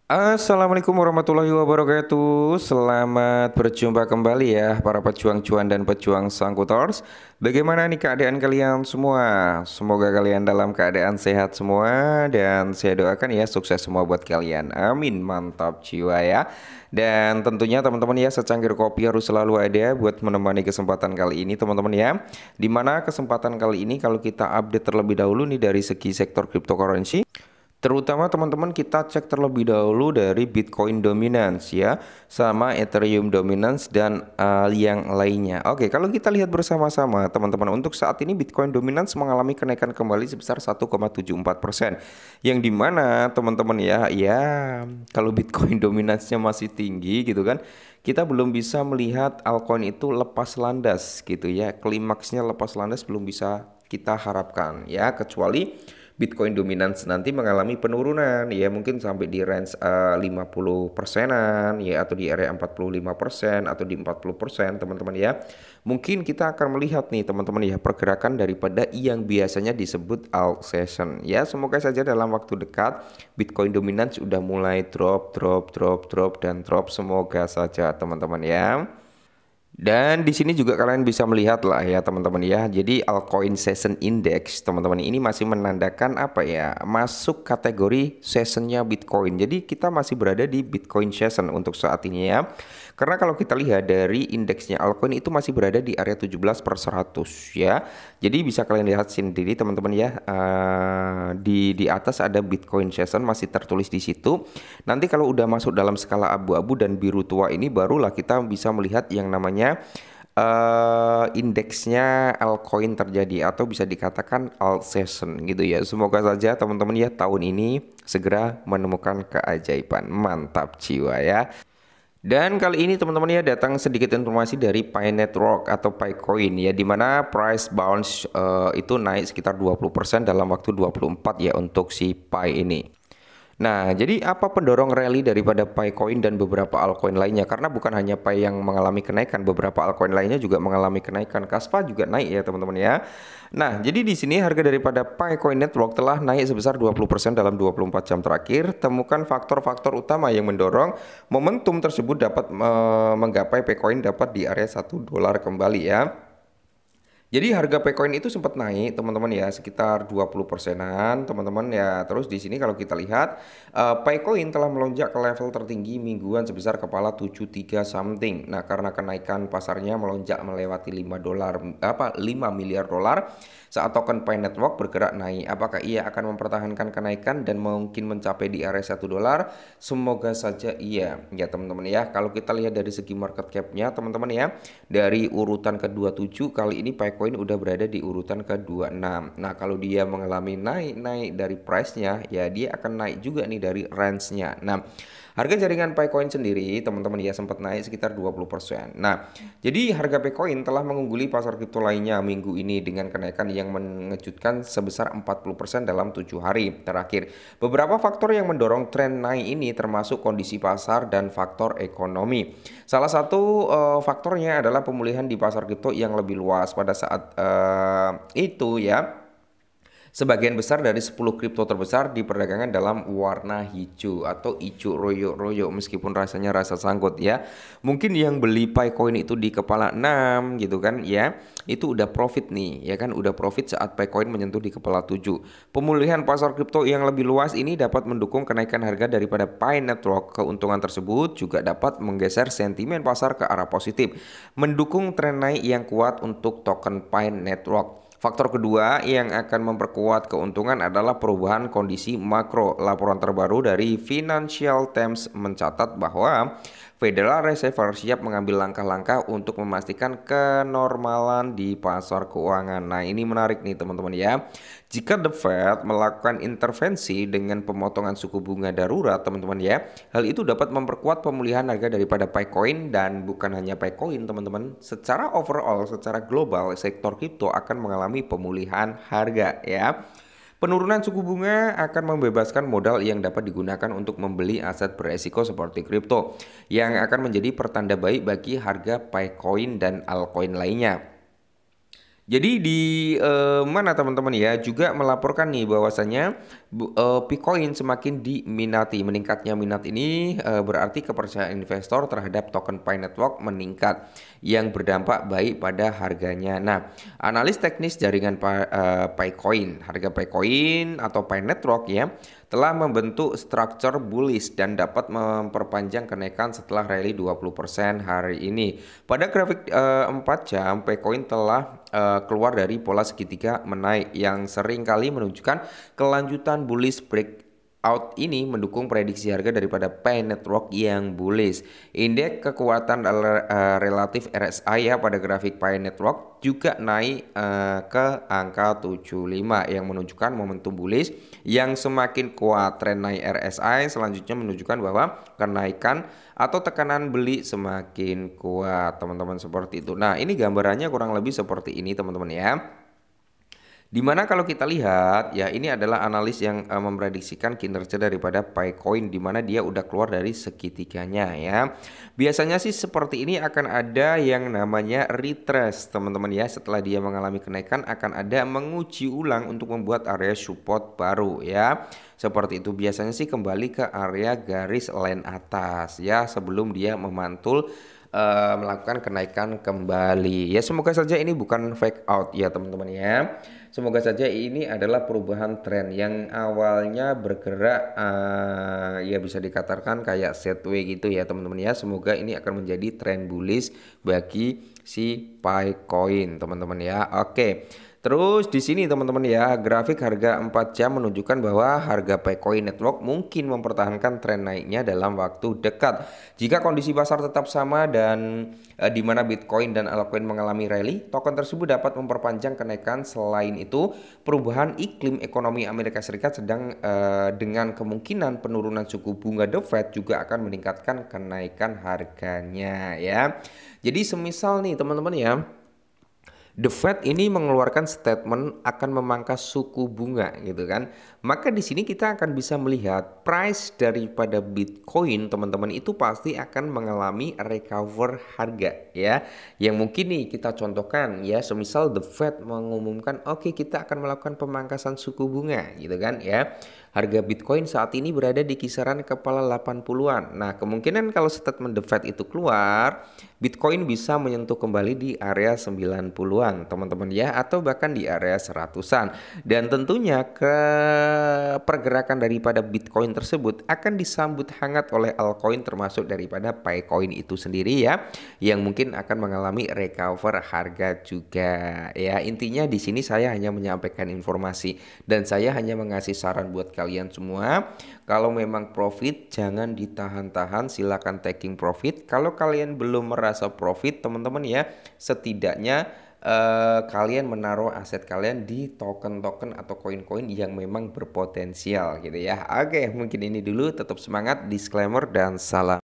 Assalamualaikum warahmatullahi wabarakatuh. Selamat berjumpa kembali ya para pejuang cuan dan pejuang sangkutors. Bagaimana nih keadaan kalian semua? Semoga kalian dalam keadaan sehat semua dan saya doakan ya sukses semua buat kalian. Amin. Mantap jiwa ya. Dan tentunya teman-teman ya secangkir kopi harus selalu ada buat menemani kesempatan kali ini teman-teman ya. Dimana kesempatan kali ini kalau kita update terlebih dahulu nih dari segi sektor cryptocurrency. Terutama teman-teman kita cek terlebih dahulu dari Bitcoin dominance ya, sama Ethereum dominance dan yang lainnya. Oke, kalau kita lihat bersama-sama teman-teman, untuk saat ini Bitcoin dominance mengalami kenaikan kembali sebesar 1,74%. Yang dimana teman-teman ya kalau Bitcoin dominance-nya masih tinggi gitu kan, kita belum bisa melihat altcoin itu lepas landas gitu ya. Klimaksnya lepas landas belum bisa kita harapkan ya, kecuali Bitcoin dominance nanti mengalami penurunan ya, mungkin sampai di range 50%-an ya, atau di area 45% atau di 40% teman-teman ya. Mungkin kita akan melihat nih teman-teman ya pergerakan daripada yang biasanya disebut alt session ya. Semoga saja dalam waktu dekat Bitcoin dominance udah mulai drop dan drop, semoga saja teman-teman ya. Dan di sini juga kalian bisa melihat lah ya teman-teman ya. Jadi altcoin session index teman-teman ini masih menandakan apa ya? Masuk kategori sessionnya Bitcoin. Jadi kita masih berada di Bitcoin session untuk saat ini ya. Karena kalau kita lihat dari indeksnya altcoin itu masih berada di area 17/100 ya. Jadi bisa kalian lihat sendiri teman-teman ya. Di atas ada Bitcoin session masih tertulis di situ. Nanti kalau udah masuk dalam skala abu-abu dan biru tua ini barulah kita bisa melihat yang namanya indeksnya altcoin terjadi, atau bisa dikatakan alt session gitu ya. Semoga saja teman-teman ya tahun ini segera menemukan keajaiban. Mantap jiwa ya. Dan kali ini teman-teman ya datang sedikit informasi dari Pi Network atau Picoin ya, dimana price bounce itu naik sekitar 20% dalam waktu 24 ya untuk si Pi ini. Nah, jadi apa pendorong rally daripada Picoin dan beberapa altcoin lainnya? Karena bukan hanya Pi yang mengalami kenaikan, beberapa altcoin lainnya juga mengalami kenaikan. Kaspa juga naik ya teman-teman ya. Nah, jadi di sini harga daripada Picoin Network telah naik sebesar 20% dalam 24 jam terakhir. Temukan faktor-faktor utama yang mendorong momentum tersebut dapat menggapai Picoin dapat di area $1 kembali ya. Jadi harga Bitcoin itu sempat naik teman-teman ya, sekitar 20%-an teman-teman ya. Terus di sini kalau kita lihat Bitcoin telah melonjak ke level tertinggi mingguan sebesar kepala 73 something. Nah, karena kenaikan pasarnya melonjak melewati 5 miliar dolar saat token Pi Network bergerak naik. Apakah ia akan mempertahankan kenaikan dan mungkin mencapai di area $1? Semoga saja iya ya teman-teman ya. Kalau kita lihat dari segi market cap-nya teman-teman ya, dari urutan ke-27 kali ini Bitcoin udah berada di urutan ke-26. Nah, kalau dia mengalami naik dari price-nya ya, dia akan naik juga nih dari range-nya. Nah, harga jaringan Bitcoin sendiri teman-teman ya sempat naik sekitar 20%. Nah, jadi harga Bitcoin telah mengungguli pasar kripto lainnya minggu ini dengan kenaikan yang mengejutkan sebesar 40% dalam 7 hari terakhir. Beberapa faktor yang mendorong tren naik ini termasuk kondisi pasar dan faktor ekonomi. Salah satu faktornya adalah pemulihan di pasar kripto yang lebih luas pada saat itu ya. Sebagian besar dari 10 kripto terbesar diperdagangkan dalam warna hijau atau hijau royok-royok, meskipun rasanya rasa sangkut ya. Mungkin yang beli Picoin itu di kepala 6 gitu kan ya, itu udah profit nih ya kan, udah profit saat Picoin menyentuh di kepala 7. Pemulihan pasar kripto yang lebih luas ini dapat mendukung kenaikan harga daripada Pi Network. Keuntungan tersebut juga dapat menggeser sentimen pasar ke arah positif, mendukung tren naik yang kuat untuk token Pi Network. Faktor kedua yang akan memperkuat keuntungan adalah perubahan kondisi makro. Laporan terbaru dari Financial Times mencatat bahwa Federal Reserve siap mengambil langkah-langkah untuk memastikan kenormalan di pasar keuangan. Nah, ini menarik nih teman-teman ya. Jika The Fed melakukan intervensi dengan pemotongan suku bunga darurat teman-teman ya, hal itu dapat memperkuat pemulihan harga daripada Bitcoin. Dan bukan hanya Bitcoin teman-teman, secara overall, secara global sektor kripto akan mengalami pemulihan harga ya. Penurunan suku bunga akan membebaskan modal yang dapat digunakan untuk membeli aset beresiko seperti kripto, yang akan menjadi pertanda baik bagi harga Bitcoin dan altcoin lainnya. Jadi di mana teman-teman ya juga melaporkan nih bahwasanya Bitcoin semakin diminati. Meningkatnya minat ini berarti kepercayaan investor terhadap token Pi Network meningkat yang berdampak baik pada harganya. Nah, analis teknis jaringan Picoin, harga Picoin atau Pi Network ya telah membentuk structure bullish dan dapat memperpanjang kenaikan setelah rally 20% hari ini. Pada grafik 4 jam, Bitcoin telah keluar dari pola segitiga menaik yang sering kali menunjukkan kelanjutan bullish breakout ini mendukung prediksi harga daripada Pi Network yang bullish. Indeks kekuatan relatif RSI ya pada grafik Pi Network juga naik ke angka 75 yang menunjukkan momentum bullish yang semakin kuat. Tren naik RSI selanjutnya menunjukkan bahwa kenaikan atau tekanan beli semakin kuat, teman-teman, seperti itu. Nah, ini gambarannya kurang lebih seperti ini, teman-teman ya. Dimana kalau kita lihat ya ini adalah analis yang memprediksikan kinerja daripada Picoin di mana dia udah keluar dari segitiganya ya. Biasanya sih seperti ini akan ada yang namanya retrace teman-teman ya. Setelah dia mengalami kenaikan akan ada menguji ulang untuk membuat area support baru ya. Seperti itu biasanya sih kembali ke area garis line atas ya sebelum dia memantul melakukan kenaikan kembali. Ya semoga saja ini bukan fake out ya teman-teman ya. Semoga saja ini adalah perubahan tren yang awalnya bergerak ya bisa dikatakan kayak sideways gitu ya teman-teman ya. Semoga ini akan menjadi tren bullish bagi si Picoin teman-teman ya. Oke. Terus di sini teman-teman ya, grafik harga 4 jam menunjukkan bahwa harga Bitcoin Network mungkin mempertahankan tren naiknya dalam waktu dekat. Jika kondisi pasar tetap sama dan di mana Bitcoin dan altcoin mengalami rally, token tersebut dapat memperpanjang kenaikan. Selain itu, perubahan iklim ekonomi Amerika Serikat sedang dengan kemungkinan penurunan suku bunga The Fed juga akan meningkatkan kenaikan harganya ya. Jadi semisal nih teman-teman ya, The Fed ini mengeluarkan statement akan memangkas suku bunga gitu kan. Maka di sini kita akan bisa melihat price daripada Bitcoin teman-teman itu pasti akan mengalami recover harga ya. Yang mungkin nih kita contohkan ya, semisal The Fed mengumumkan oke, kita akan melakukan pemangkasan suku bunga gitu kan ya. Harga Bitcoin saat ini berada di kisaran kepala 80-an. Nah, kemungkinan kalau statement The Fed itu keluar, Bitcoin bisa menyentuh kembali di area 90-an, teman-teman ya, atau bahkan di area 100-an. Dan tentunya pergerakan daripada Bitcoin tersebut akan disambut hangat oleh altcoin termasuk daripada Picoin itu sendiri ya, yang mungkin akan mengalami recover harga juga. Ya, intinya di sini saya hanya menyampaikan informasi dan saya hanya mengasih saran buat kalian semua. Kalau memang profit jangan ditahan-tahan, silakan taking profit. Kalau kalian belum merasa profit teman-teman ya, setidaknya kalian menaruh aset kalian di token-token atau koin-koin yang memang berpotensial gitu ya. Oke, mungkin ini dulu, tetap semangat, disclaimer dan salam.